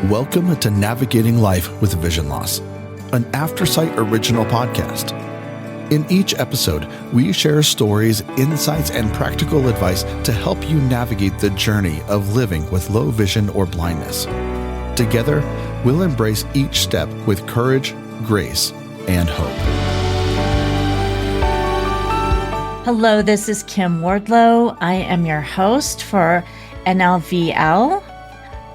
Welcome to Navigating Life with Vision Loss, an Aftersight original podcast. In each episode, we share stories, insights, and practical advice to help you navigate the journey of living with low vision or blindness. Together, we'll embrace each step with courage, grace, and hope. Hello, this is Kim Wardlow. I am your host for NLVL.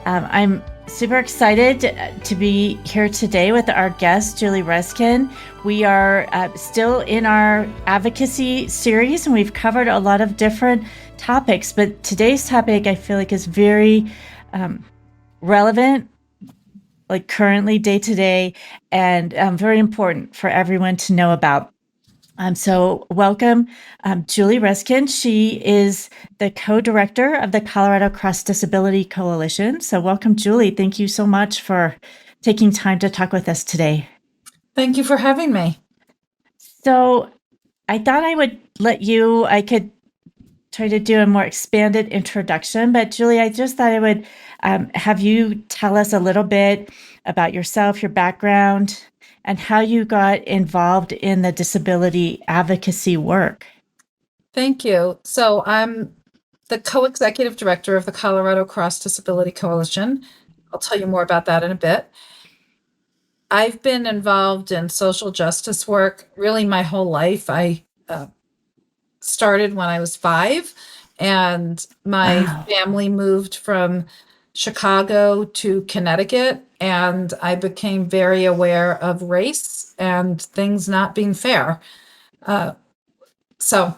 I'm super excited to be here today with our guest, Julie Reiskin. We are still in our advocacy series, and we've covered a lot of different topics, but today's topic I feel like is very relevant, like currently day to day, and very important for everyone to know about. So welcome, Julie Reiskin. She is the co-director of the Colorado Cross Disability Coalition. So welcome, Julie. Thank you so much for taking time to talk with us today. Thank you for having me. So I thought I could try to do a more expanded introduction, but Julie, I just thought I would have you tell us a little bit about yourself, your background, and how you got involved in the disability advocacy work. Thank you. So I'm the co-executive director of the Colorado Cross Disability Coalition. I'll tell you more about that in a bit. I've been involved in social justice work really my whole life. I started when I was 5, and my family moved from Chicago to Connecticut, and I became very aware of race and things not being fair. So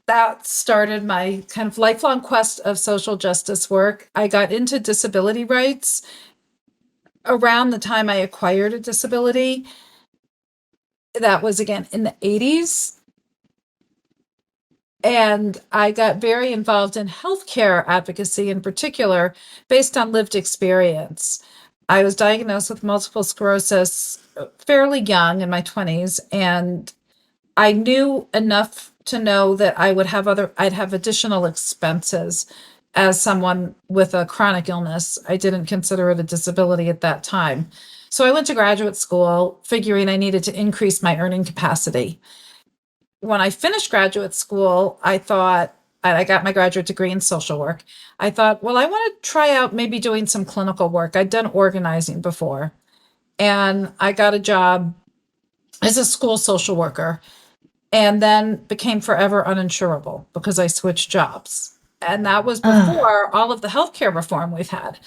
that started my kind of lifelong quest of social justice work. I got into disability rights around the time I acquired a disability. That was, again, in the 80s. And I got very involved in healthcare advocacy in particular, based on lived experience. I was diagnosed with multiple sclerosis fairly young, in my 20s, and I knew enough to know that I'd have additional expenses as someone with a chronic illness. I didn't consider it a disability at that time. So I went to graduate school figuring I needed to increase my earning capacity. When I finished graduate school, I thought, and I got my graduate degree in social work, I thought, well, I want to try out maybe doing some clinical work. I'd done organizing before. And I got a job as a school social worker, and then became forever uninsurable because I switched jobs. And that was before all of the healthcare reform we've had.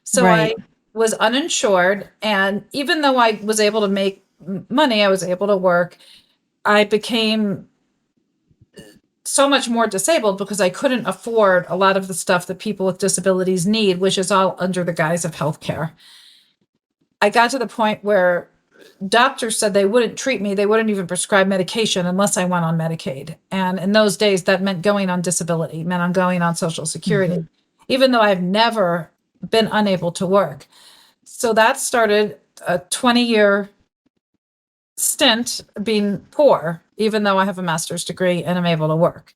So right. I was uninsured. And even though I was able to make money, I was able to work, I became so much more disabled because I couldn't afford a lot of the stuff that people with disabilities need, which is all under the guise of healthcare. I got to the point where doctors said they wouldn't treat me. They wouldn't even prescribe medication unless I went on Medicaid. And in those days, that meant going on disability, meant I'm going on Social Security, even though I've never been unable to work. So that started a 20-year stint being poor, even though I have a master's degree and I'm able to work,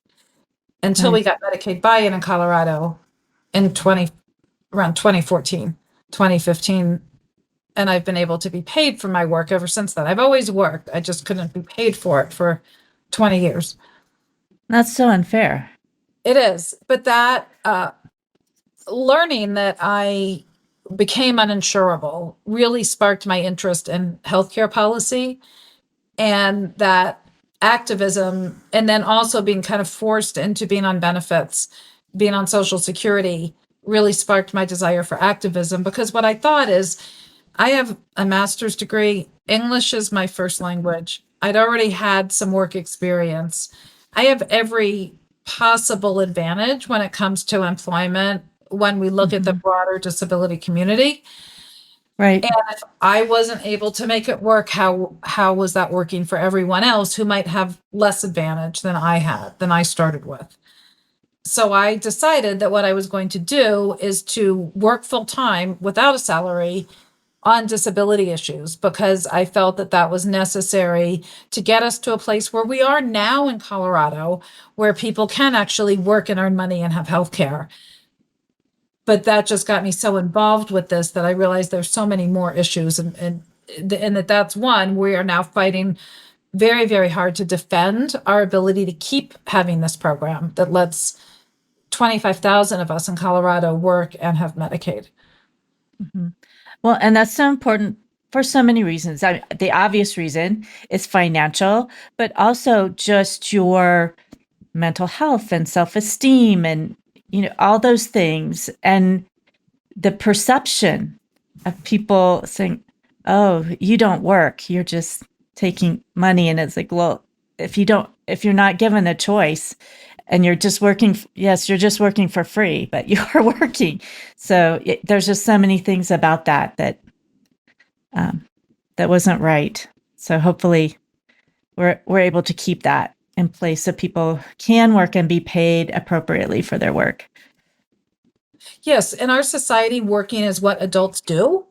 until we got Medicaid buy-in in Colorado in around 2014, 2015. And I've been able to be paid for my work ever since then. I've always worked. I just couldn't be paid for it for 20 years. That's so unfair. It is. But that learning that I became uninsurable really sparked my interest in healthcare policy, and that activism, and then also being kind of forced into being on benefits, being on Social Security, really sparked my desire for activism. Because what I thought is, I have a master's degree. English is my first language. I'd already had some work experience. I have every possible advantage when it comes to employment when we look at the broader disability community. Right. And if I wasn't able to make it work, how was that working for everyone else who might have less advantage than I started with? So I decided that what I was going to do is to work full time without a salary on disability issues, because I felt that that was necessary to get us to a place where we are now in Colorado, where people can actually work and earn money and have health care. But that just got me so involved with this that I realized there's so many more issues, and that's one we are now fighting very, very hard to defend our ability to keep having this program that lets 25,000 of us in Colorado work and have Medicaid. Mm-hmm. Well, and that's so important for so many reasons. The obvious reason is financial, but also just your mental health and self-esteem and, all those things. And the perception of people saying, oh, you don't work, you're just taking money. And it's like, well, if you're not given a choice and you're just working, yes, you're just working for free, but you are working. So there's just so many things about that wasn't right. So hopefully we're able to keep that in place so people can work and be paid appropriately for their work. Yes, in our society, working is what adults do.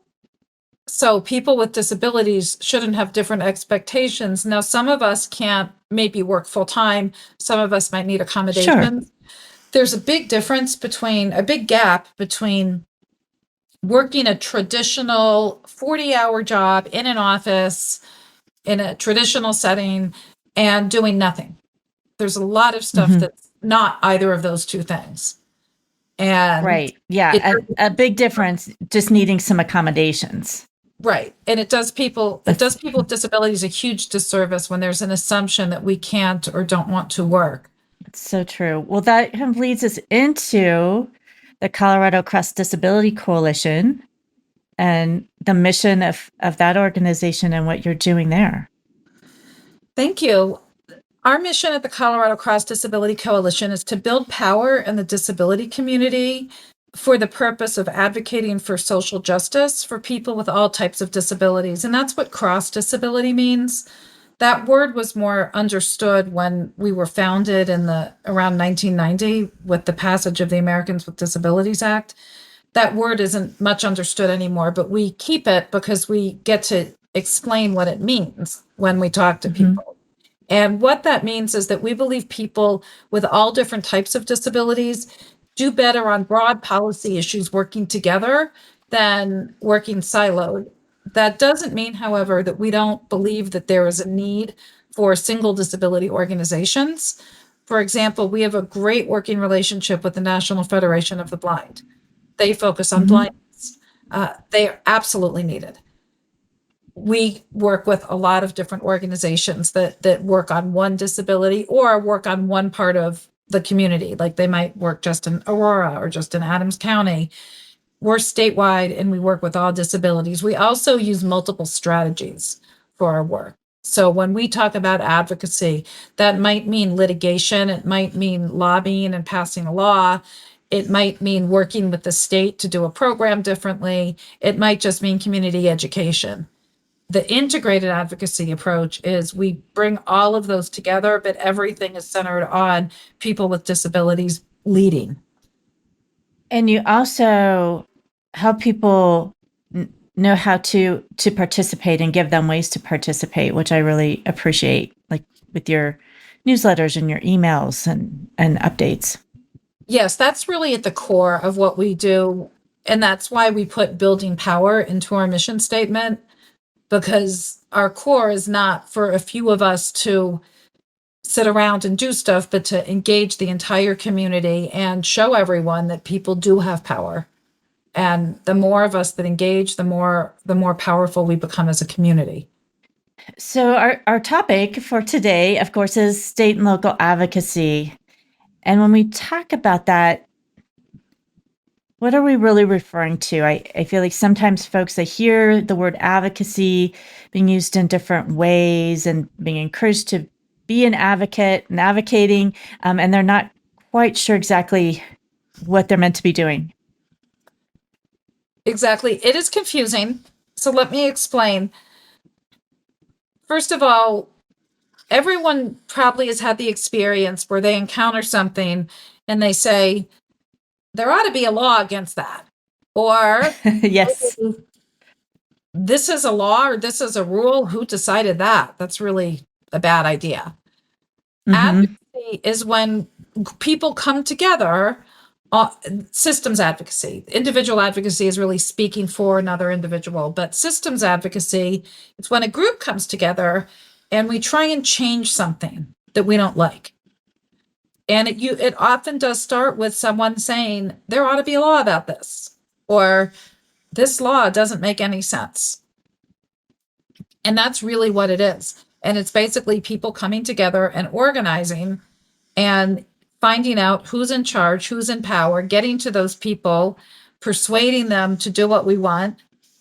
So people with disabilities shouldn't have different expectations. Now, some of us can't maybe work full time. Some of us might need accommodations. Sure. There's a big gap between working a traditional 40-hour job in an office in a traditional setting and doing nothing. There's a lot of stuff that's not either of those two things. And right. Yeah. A big difference, just needing some accommodations. Right. And it does people with disabilities a huge disservice when there's an assumption that we can't or don't want to work. It's so true. Well, that kind of leads us into the Colorado Cross Disability Coalition and the mission of that organization and what you're doing there. Thank you. Our mission at the Colorado Cross Disability Coalition is to build power in the disability community for the purpose of advocating for social justice for people with all types of disabilities. And that's what cross disability means. That word was more understood when we were founded around 1990 with the passage of the Americans with Disabilities Act. That word isn't much understood anymore, but we keep it because we get to explain what it means when we talk to people. And what that means is that we believe people with all different types of disabilities do better on broad policy issues working together than working siloed. That doesn't mean, however, that we don't believe that there is a need for single disability organizations. For example, we have a great working relationship with the National Federation of the Blind. They focus on blindness. They are absolutely needed. We work with a lot of different organizations that work on one disability or work on one part of the community. Like they might work just in Aurora or just in Adams County. We're statewide and we work with all disabilities. We also use multiple strategies for our work. So when we talk about advocacy, that might mean litigation. It might mean lobbying and passing a law. It might mean working with the state to do a program differently. It might just mean community education. The integrated advocacy approach is we bring all of those together, but everything is centered on people with disabilities leading. And you also help people know how to participate and give them ways to participate, which I really appreciate, like with your newsletters and your emails and updates. Yes, that's really at the core of what we do. And that's why we put building power into our mission statement, because our core is not for a few of us to sit around and do stuff, but to engage the entire community and show everyone that people do have power. And the more of us that engage, the more powerful we become as a community. So our topic for today, of course, is state and local advocacy. And when we talk about that, what are we really referring to? I feel like sometimes folks, they hear the word advocacy being used in different ways and being encouraged to be an advocate and advocating, and they're not quite sure exactly what they're meant to be doing. Exactly. It is confusing. So let me explain. First of all, everyone probably has had the experience where they encounter something and they say, there ought to be a law against that. Or, yes, this is a law or this is a rule. Who decided that? That's really a bad idea. Advocacy is when people come together uh, systems advocacy. Individual advocacy is really speaking for another individual, but systems advocacy, it's when a group comes together and we try and change something that we don't like. And it often does start with someone saying there ought to be a law about this, or this law doesn't make any sense. And that's really what it is. And it's basically people coming together and organizing and finding out who's in charge, who's in power, getting to those people, persuading them to do what we want,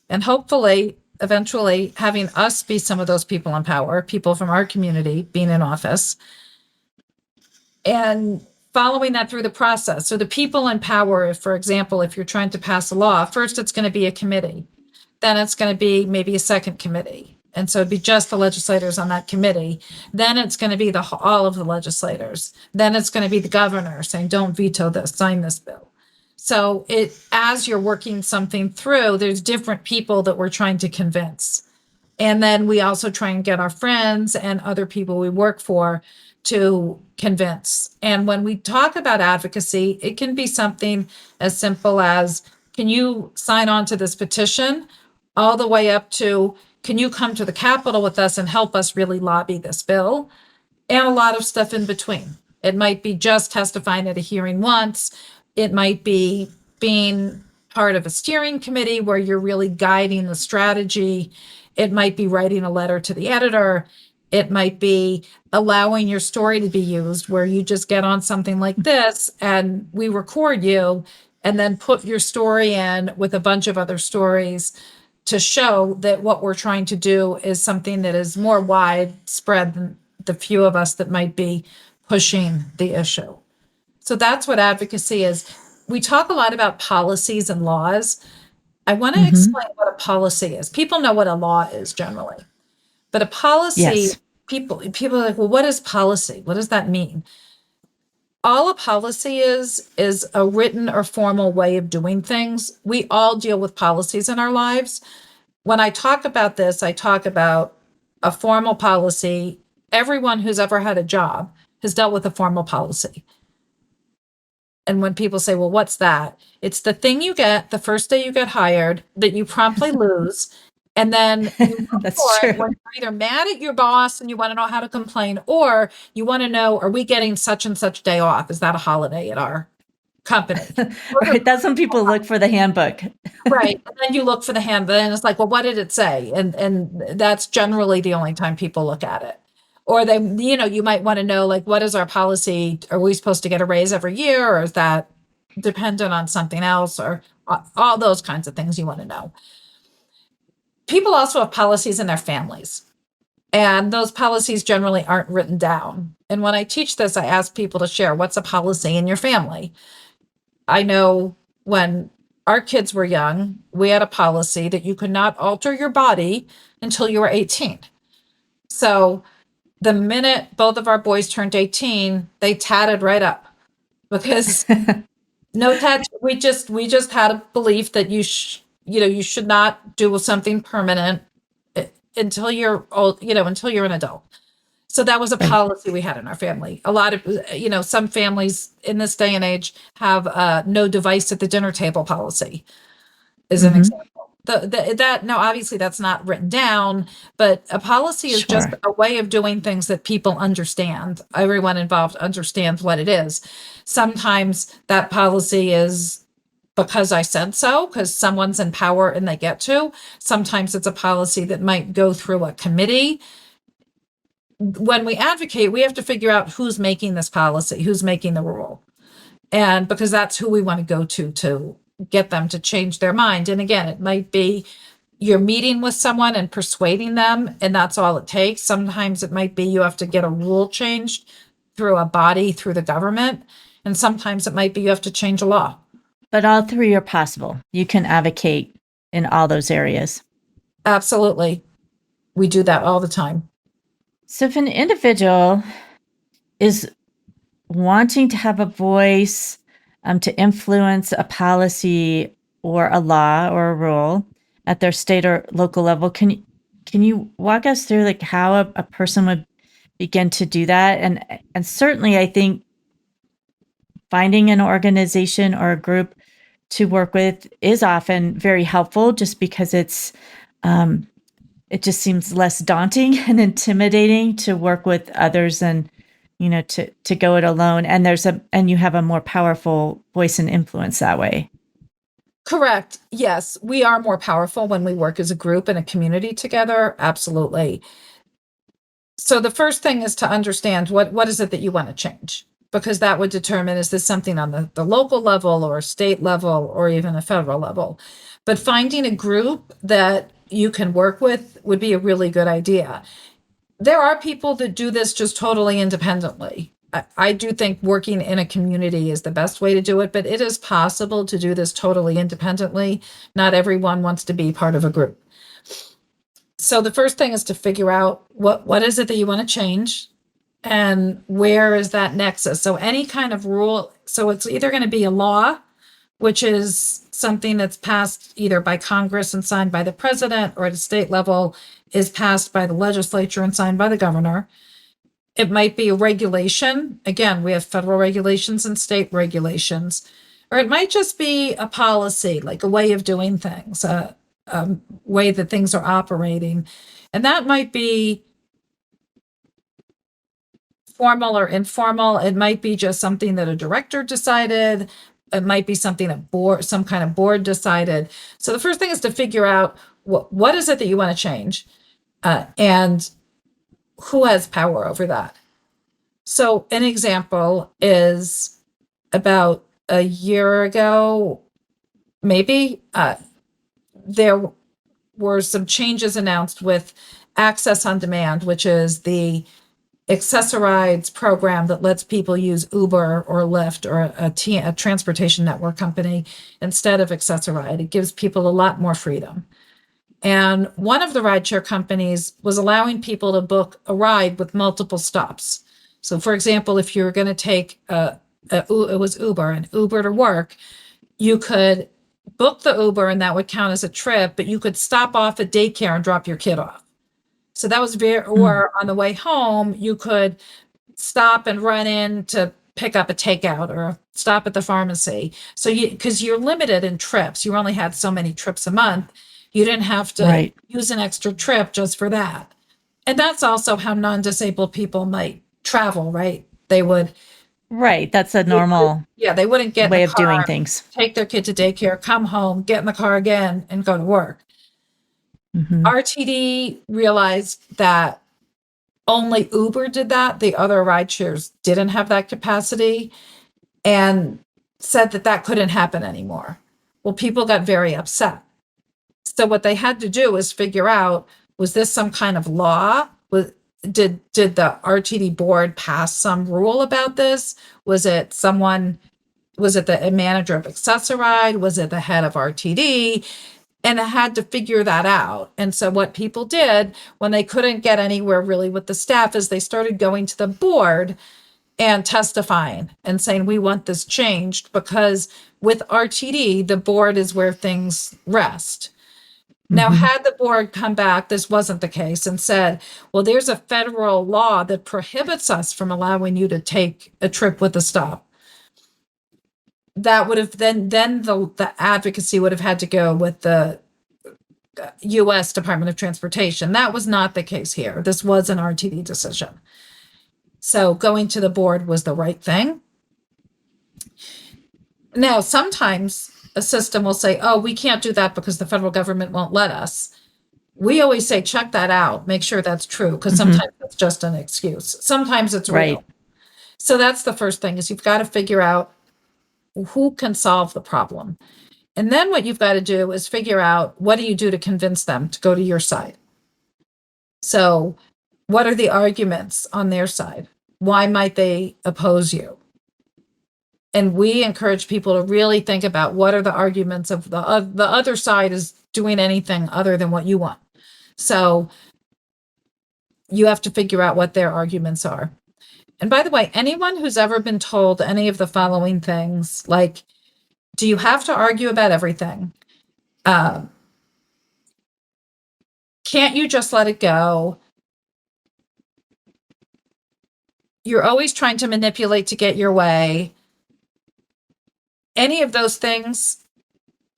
and hopefully, eventually, having us be some of those people in power, people from our community being in office, and following that through the process. So the people in power, if, for example, if you're trying to pass a law, first it's going to be a committee, then it's going to be maybe a second committee. And so it'd be just the legislators on that committee. Then it's going to be all of the legislators. Then it's going to be the governor saying, don't veto this, sign this bill. So as you're working something through, there's different people that we're trying to convince. And then we also try and get our friends and other people we work for to convince. And when we talk about advocacy, it can be something as simple as, can you sign on to this petition, all the way up to, can you come to the Capitol with us and help us really lobby this bill? And a lot of stuff in between. It might be just testifying at a hearing once. It might be being part of a steering committee where you're really guiding the strategy. It might be writing a letter to the editor. It might be allowing your story to be used, where you just get on something like this and we record you and then put your story in with a bunch of other stories to show that what we're trying to do is something that is more widespread than the few of us that might be pushing the issue. So that's what advocacy is. We talk a lot about policies and laws. I want to explain what a policy is. People know what a law is generally, but a policy, Yes. people are like, well, what is policy? What does that mean? All a policy is a written or formal way of doing things. We all deal with policies in our lives. When I talk about this, I talk about a formal policy. Everyone who's ever had a job has dealt with a formal policy. And when people say, well, what's that? It's the thing you get the first day you get hired that you promptly lose. And then you look That's for true. it when you're either mad at your boss and you want to know how to complain, or you want to know, are we getting such and such day off? Is that a holiday at our company? Right. That's when people look for the handbook. Right. And then you look for the handbook and it's like, well, what did it say? And that's generally the only time people look at it. Or they, you might want to know, like, what is our policy? Are we supposed to get a raise every year? Or is that dependent on something else? Or all those kinds of things you want to know. People also have policies in their families. And those policies generally aren't written down. And when I teach this, I ask people to share, what's a policy in your family? I know when our kids were young, we had a policy that you could not alter your body until you were 18. So the minute both of our boys turned 18, they tatted right up, because no tattoo. We just had a belief that you should not do something permanent until you're old, until you're an adult. So that was a policy we had in our family. A lot of, some families in this day and age have no device at the dinner table policy, as an example. Now, obviously that's not written down, but a policy is just a way of doing things that people understand. Everyone involved understands what it is. Sometimes that policy is because I said so, because someone's in power and they get to. Sometimes it's a policy that might go through a committee. When we advocate, we have to figure out who's making this policy, who's making the rule. And because that's who we want to go to get them to change their mind. And again, it might be you're meeting with someone and persuading them, and that's all it takes. Sometimes it might be you have to get a rule changed through a body, through the government. And sometimes it might be you have to change a law. But all three are possible. You can advocate in all those areas. Absolutely. We do that all the time. So if an individual is wanting to have a voice to influence a policy or a law or a rule at their state or local level, can you walk us through like how a person would begin to do that? And certainly I think finding an organization or a group to work with is often very helpful, just because it just seems less daunting and intimidating to work with others and, to go it alone. And you have a more powerful voice and influence that way. Correct. Yes, we are more powerful when we work as a group and a community together. Absolutely. So the first thing is to understand what is it that you want to change, because that would determine, is this something on the local level or state level or even a federal level? But finding a group that you can work with would be a really good idea. There are people that do this just totally independently. I do think working in a community is the best way to do it, but it is possible to do this totally independently. Not everyone wants to be part of a group. So the first thing is to figure out what is it that you want to change and where is that nexus. So any kind of rule, so it's either going to be a law, which is something that's passed either by Congress and signed by the president, or at a state level is passed by the legislature and signed by the governor. It might be a regulation. Again, we have federal regulations and state regulations. Or it might just be a policy, like a way of doing things, a way that things are operating. And that might be formal or informal. It might be just something that a director decided. It might be something some kind of board decided. So the first thing is to figure out what is it that you want to change, and who has power over that. So an example is about a year ago, maybe, there were some changes announced with Access on Demand, which is the accessorides program that lets people use Uber or Lyft or a transportation network company instead of Accessoride. It gives people a lot more freedom. And one of the rideshare companies was allowing people to book a ride with multiple stops. So for example, if you're going to take it was Uber to work, you could book the Uber and that would count as a trip, but you could stop off at daycare and drop your kid off. So that was or on the way home, you could stop and run in to pick up a takeout or stop at the pharmacy. So because you're limited in trips, you only had so many trips a month. You didn't have to use an extra trip just for that. And that's also how non-disabled people might travel, right? They would. Right. That's a normal they wouldn't get way in the of doing car, things. take their kid to daycare, come home, get in the car again, and go to work. Mm-hmm. RTD realized that only Uber did that. The other rideshares didn't have that capacity, and said that couldn't happen anymore. Well, people got very upset. So what they had to do is figure out, was this some kind of law? Did the RTD board pass some rule about this? Was it the manager of Accessoride? Was it the head of RTD? And it had to figure that out. And so what people did when they couldn't get anywhere really with the staff is they started going to the board and testifying and saying, we want this changed, because with RTD, the board is where things rest. Now, had the board come back, this wasn't the case, and said, well, there's a federal law that prohibits us from allowing you to take a trip with a stop. That would have then the advocacy would have had to go with the U.S. Department of Transportation. That was not the case here. This was an RTD decision. So going to the board was the right thing. Now, sometimes a system will say, oh, we can't do that because the federal government won't let us. We always say, check that out. Make sure that's true, because sometimes it's just an excuse. Sometimes it's real. So that's the first thing, is you've got to figure out who can solve the problem. And then what you've got to do is figure out, what do you do to convince them to go to your side? So what are the arguments on their side? Why might they oppose you? And we encourage people to really think about, what are the arguments of the other side is doing anything other than what you want. So you have to figure out what their arguments are. And by the way, anyone who's ever been told any of the following things, like, do you have to argue about everything? Can't you just let it go? You're always trying to manipulate to get your way. any of those things,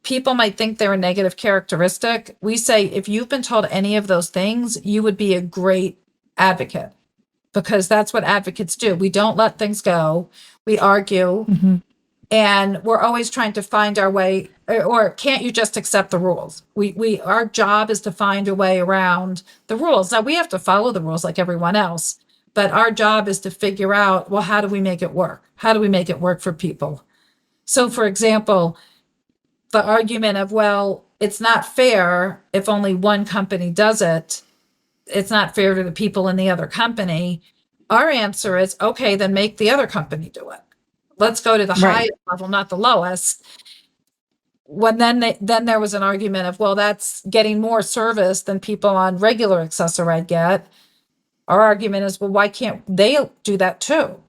people might think they're a negative characteristic. We say if you've been told any of those things, you would be a great advocate, because that's what advocates do. We don't let things go. We argue, and we're always trying to find our way. Or can't you just accept the rules? Our job is to find a way around the rules. Now we have to follow the rules like everyone else, but our job is to figure out, well, how do we make it work? How do we make it work for people? So, for example, the argument of, well, it's not fair if only one company does it. It's not fair to the people in the other company. Our answer is, okay, then make the other company do it. Let's go to the highest level, not the lowest. Then there was an argument of, well, that's getting more service than people on regular accessoride get. Our argument is, well, why can't they do that too?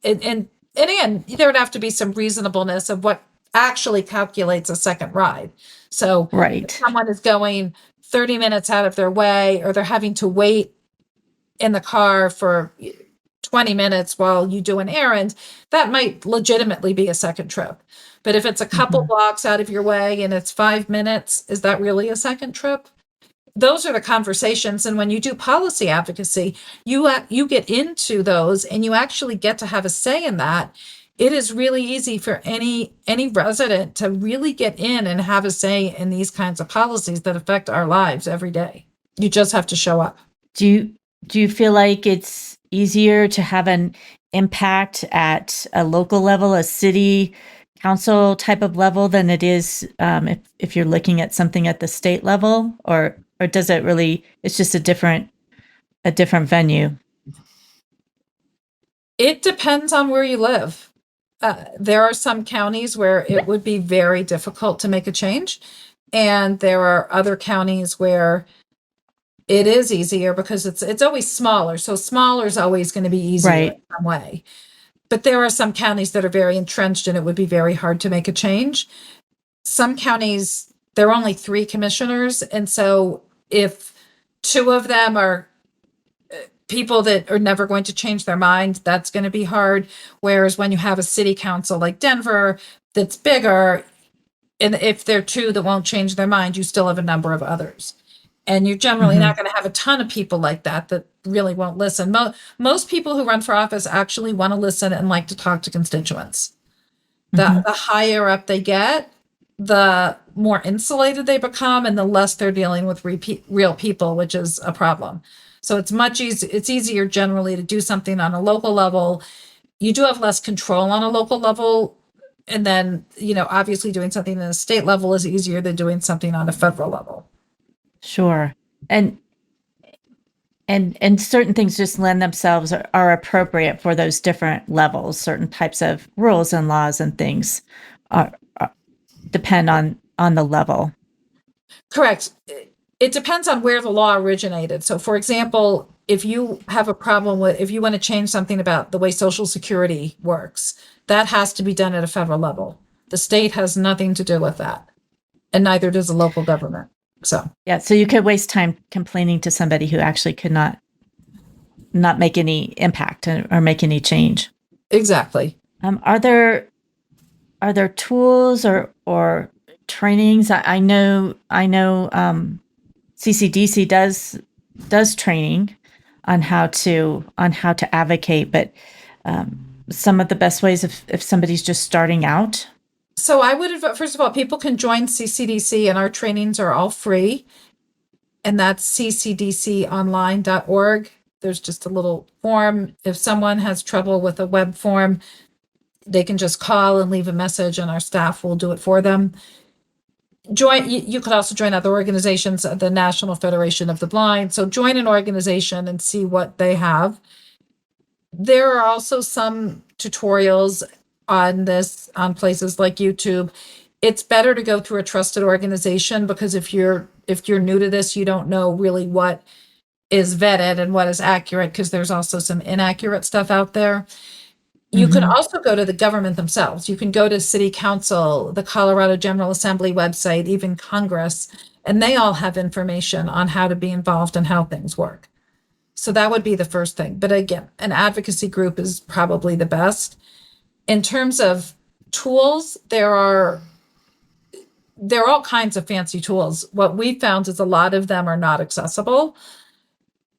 And again, there would have to be some reasonableness of what actually calculates a second ride. So if someone is going 30 minutes out of their way, or they're having to wait in the car for 20 minutes while you do an errand, that might legitimately be a second trip. But if it's a couple blocks out of your way and it's 5 minutes, is that really a second trip? Those are the conversations. And when you do policy advocacy, you get into those and you actually get to have a say in that. It is really easy for any resident to really get in and have a say in these kinds of policies that affect our lives every day. You just have to show up. Do you feel like it's easier to have an impact at a local level, a city council type of level, than it is if you're looking at something at the state level, or does it really? It's just a different venue. It depends on where you live. There are some counties where it would be very difficult to make a change, and there are other counties where it is easier because it's always smaller. So smaller is always going to be easier in some way. But there are some counties that are very entrenched and it would be very hard to make a change. Some counties, there are only 3 commissioners. And so if 2 of them are people that are never going to change their mind, that's going to be hard. Whereas when you have a city council like Denver that's bigger, and if there are 2 that won't change their mind, you still have a number of others. And you're generally not going to have a ton of people like that really won't listen. Most people who run for office actually want to listen and like to talk to constituents. The higher up they get, the more insulated they become, and the less they're dealing with real people, which is a problem. So it's it's easier generally to do something on a local level. You do have less control on a local level. And then, obviously doing something at a state level is easier than doing something on a federal level. Sure. And certain things just lend themselves or are appropriate for those different levels. Certain types of rules and laws and things depend on the level. Correct. It depends on where the law originated. So, for example, if you have a problem if you want to change something about the way Social Security works, that has to be done at a federal level. The state has nothing to do with that, and neither does the local government. So you could waste time complaining to somebody who actually could not make any impact or make any change. Exactly. Are there tools or trainings? I know CCDC does training on how to advocate, but some of the best ways if somebody's just starting out. So I would, first of all, people can join CCDC, and our trainings are all free. And that's ccdconline.org. There's just a little form. If someone has trouble with a web form, they can just call and leave a message, and our staff will do it for them. You could also join other organizations, the National Federation of the Blind. So join an organization and see what they have. There are also some tutorials on this on places like YouTube. It's better to go through a trusted organization, because if you're new to this, you don't know really what is vetted and what is accurate, because there's also some inaccurate stuff out there. You can also go to the government themselves. You can go to City Council, the Colorado General Assembly website, even Congress, and they all have information on how to be involved and how things work. So that would be the first thing. But again, an advocacy group is probably the best. In terms of tools, there are all kinds of fancy tools. What we found is a lot of them are not accessible.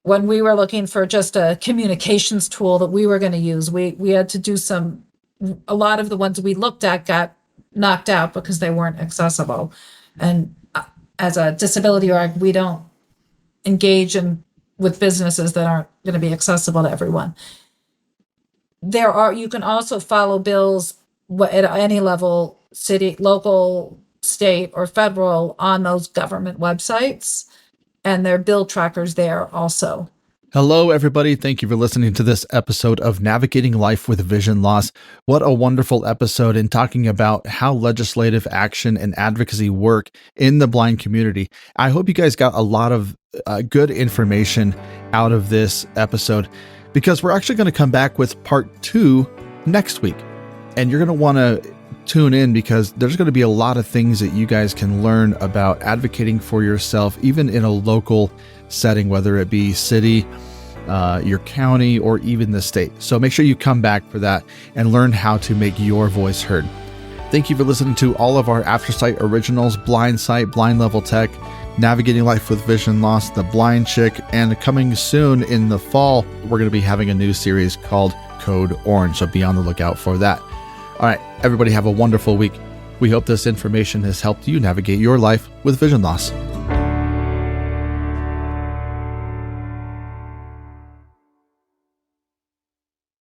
When we were looking for just a communications tool that we were going to use, we had to do a lot of the ones we looked at got knocked out because they weren't accessible. And as a disability org, we don't engage with businesses that aren't going to be accessible to everyone. You can also follow bills at any level, city, local, state, or federal, on those government websites, and there are bill trackers there also. Hello, everybody. Thank you for listening to this episode of Navigating Life with Vision Loss. What a wonderful episode in talking about how legislative action and advocacy work in the blind community. I hope you guys got a lot of good information out of this episode, because we're actually going to come back with part 2 next week. And you're going to want to tune in, because there's going to be a lot of things that you guys can learn about advocating for yourself, even in a local setting, whether it be city, your county, or even the state. So make sure you come back for that and learn how to make your voice heard. Thank you for listening to all of our AfterSight originals: Blind Sight, Blind Level Tech, Navigating Life with Vision Loss, The Blind Chick, and coming soon in the fall, we're going to be having a new series called Code Orange. So be on the lookout for that. All right, everybody have a wonderful week. We hope this information has helped you navigate your life with vision loss.